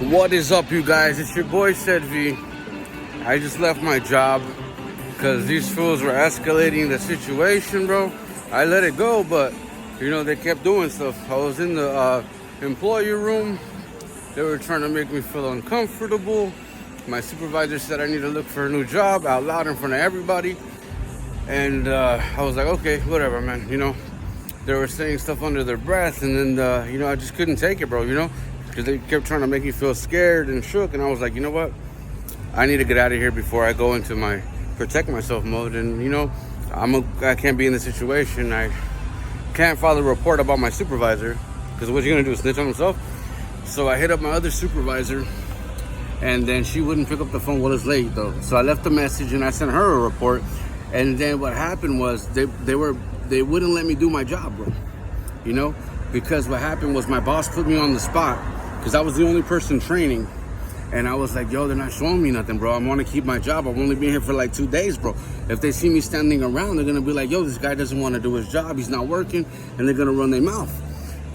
What is up, you guys? It's your boy Sed V. I just left my job because these fools were escalating the situation, bro. I let it go, but they kept doing stuff. I was in the employee room. They were trying to make me feel uncomfortable. My supervisor said I need to look for a new job out loud in front of everybody. And I was like, okay, whatever, man. They were saying stuff under their breath, and then, I just couldn't take it, bro, because they kept trying to make me feel scared and shook. And I was like, you know what? I need to get out of here before I go into my protect myself mode. And, I can't be in this situation. I can't file a report about my supervisor, because what's he going to do, snitch on himself? So I hit up my other supervisor, and then she wouldn't pick up the phone. Well, it's late, though. So I left a message, and I sent her a report. And then what happened was they wouldn't let me do my job, bro. Because what happened was my boss put me on the spot because I was the only person training. And I was like, yo, they're not showing me nothing, bro. I want to keep my job. I've only been here for like 2 days, bro. If they see me standing around, they're going to be like, yo, this guy doesn't want to do his job. He's not working. And they're going to run their mouth.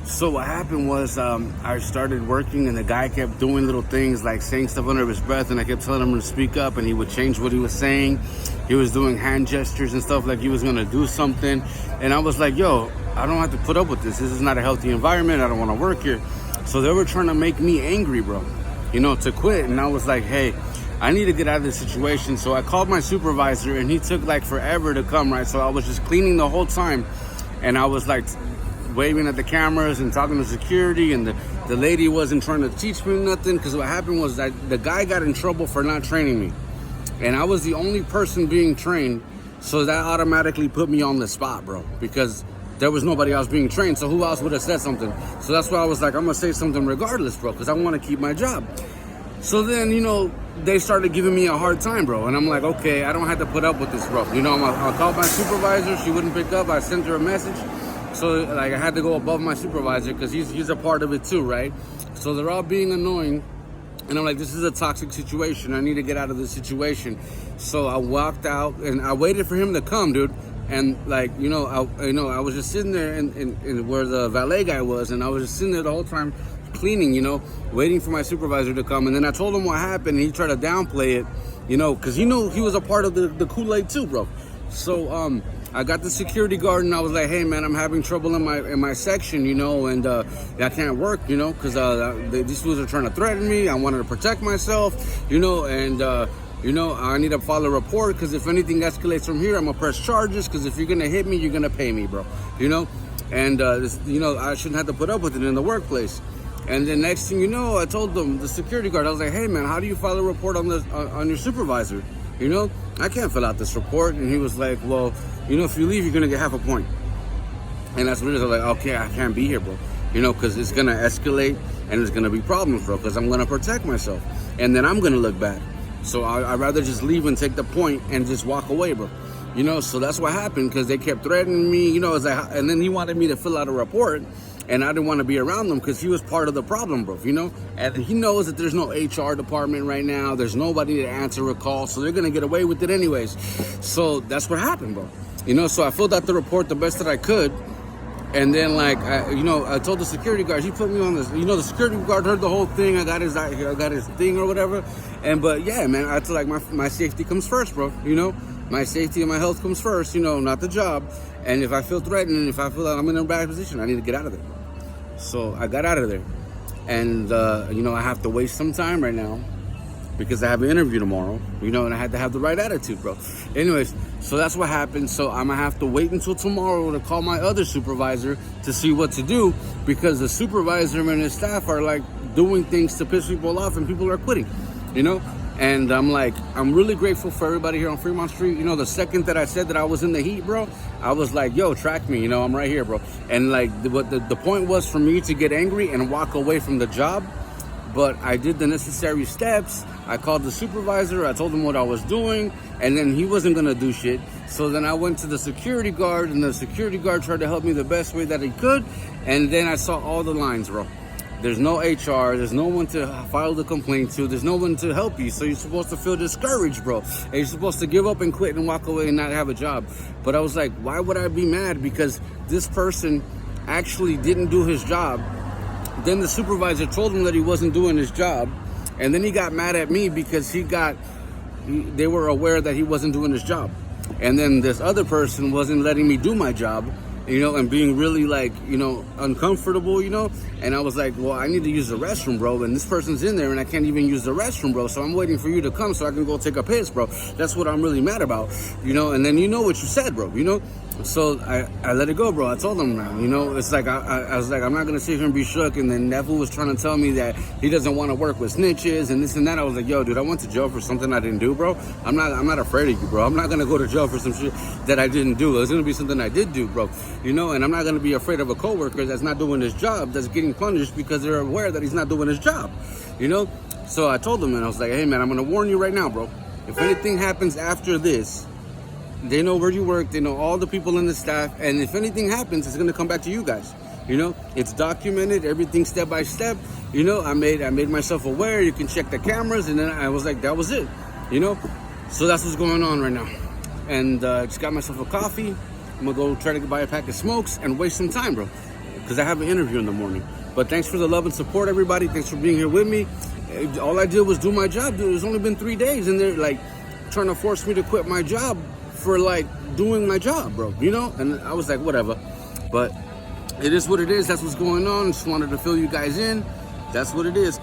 So what happened was I started working, and the guy kept doing little things like saying stuff under his breath, and I kept telling him to speak up, and he would change what he was saying. He was doing hand gestures and stuff like he was going to do something. And I was like, yo, I don't have to put up with this. This is not a healthy environment. I don't want to work here. So they were trying to make me angry, bro, to quit. And I was like, hey, I need to get out of this situation. So I called my supervisor, and he took like forever to come, right? So I was just cleaning the whole time, and I was like waving at the cameras and talking to security, and the lady wasn't trying to teach me nothing, because what happened was that the guy got in trouble for not training me, and I was the only person being trained, so that automatically put me on the spot, bro, because there was nobody else being trained. So who else would have said something? So that's why I was like, I'm gonna say something regardless, bro, because I want to keep my job. So then they started giving me a hard time, bro, and I'm like, okay, I don't have to put up with this, bro. I called my supervisor. She wouldn't pick up. I sent her a message. So like I had to go above my supervisor because he's a part of it too, right? So they're all being annoying, and I'm like, this is a toxic situation. I need to get out of this situation. So I walked out, and I waited for him to come, dude. And like I was just sitting there in where the valet guy was, and I was just sitting there the whole time cleaning, waiting for my supervisor to come. And then I told him what happened, and he tried to downplay it, because he was a part of the Kool-Aid too, bro. So I got the security guard, and I was like, hey man, I'm having trouble in my section, and I can't work, because these fools are trying to threaten me. I wanted to protect myself, and I need to file a report, because if anything escalates from here, I'm gonna press charges, because if you're gonna hit me, you're gonna pay me, bro, and I shouldn't have to put up with it in the workplace. And then next thing you know, I told them, the security guard, I was like, hey man, how do you file a report on your supervisor? I can't fill out this report. And he was like, well, if you leave, you're gonna get half a point. And that's what it is. I was like, okay, I can't be here, bro, because it's gonna escalate, and there's gonna be problems, bro, because I'm gonna protect myself, and then I'm gonna look bad. So I'd rather just leave and take the point and just walk away, bro. So that's what happened, because they kept threatening me, and then he wanted me to fill out a report, and I didn't want to be around them because he was part of the problem, bro, and he knows that there's no HR department right now. There's nobody to answer a call, so they're going to get away with it anyways. So that's what happened, bro. So I filled out the report the best that I could. And then, like, I told the security guard, he put me on this, the security guard heard the whole thing. I got his thing or whatever. But yeah, man, I feel like my safety comes first, bro. My safety and my health comes first, not the job. And if I feel threatened, and if I feel like I'm in a bad position, I need to get out of there. So I got out of there. And, I have to waste some time right now because I have an interview tomorrow, and I had to have the right attitude, bro. Anyways, so that's what happened. So I'm going to have to wait until tomorrow to call my other supervisor to see what to do, because the supervisor and his staff are like doing things to piss people off, and people are quitting, And I'm like, I'm really grateful for everybody here on Fremont Street. The second that I said that I was in the heat, bro, I was like, yo, track me, I'm right here, bro. And like the point was for me to get angry and walk away from the job. But I did the necessary steps. I called the supervisor. I told him what I was doing. And then he wasn't going to do shit. So then I went to the security guard, and the security guard tried to help me the best way that he could. And then I saw all the lines, bro. There's no HR. There's no one to file the complaint to. There's no one to help you. So you're supposed to feel discouraged, bro. And you're supposed to give up and quit and walk away and not have a job. But I was like, why would I be mad? Because this person actually didn't do his job. Then the supervisor told him that he wasn't doing his job, and then he got mad at me because they were aware that he wasn't doing his job. And then this other person wasn't letting me do my job, and being really like, uncomfortable, and I was like, well, I need to use the restroom, bro, and this person's in there and I can't even use the restroom, bro, so I'm waiting for you to come so I can go take a piss, bro. That's what I'm really mad about, and then what you said, bro, so I let it go, bro. I told him, man, it's like I was like, I'm not gonna sit here and be shook. And then that fool was trying to tell me that he doesn't want to work with snitches and this and that. I was like, yo, dude, I went to jail for something I didn't do, bro. I'm not afraid of you, bro. I'm not gonna go to jail for some shit that I didn't do. It's gonna be something I did do, bro. And I'm not gonna be afraid of a coworker that's not doing his job, that's getting punished because they're aware that he's not doing his job, So I told him, and I was like, hey, man, I'm gonna warn you right now, bro. If anything happens after this, they know where you work, they know all the people in the staff, and if anything happens, it's gonna come back to you guys. It's documented, everything step by step. I made myself aware. You can check the cameras, and then I was like, that was it. So that's what's going on right now. And just got myself a coffee. I'm gonna go try to buy a pack of smokes and waste some time, bro, because I have an interview in the morning. But thanks for the love and support, everybody. Thanks for being here with me. All I did was do my job, dude. It's only been 3 days, and they're like trying to force me to quit my job for like doing my job, bro, and I was like, whatever. But it is what it is. That's what's going on. Just wanted to fill you guys in. That's what it is.